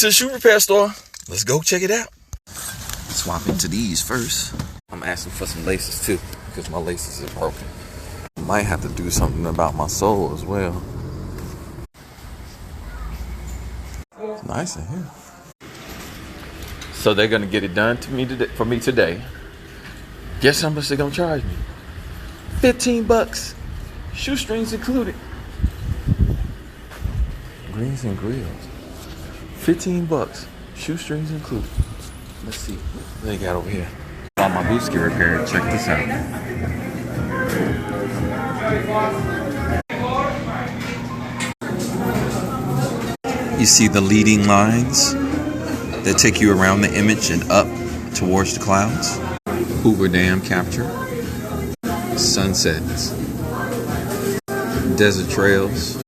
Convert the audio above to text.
to the shoe repair store. Let's go check it out. Swap into these first. I'm asking for some laces too, because my laces are broken. Might have to do something about my sole as well. It's nice in here. So they're gonna get it done for me today. Guess how much they're gonna charge me? $15. Shoestrings included. Greens and grills. $15. Shoestrings included. Let's see what they got over here. All my boots get repaired. Check this out. You see the leading lines that take you around the image and up towards the clouds. Hoover Dam capture. Sunsets. Desert trails.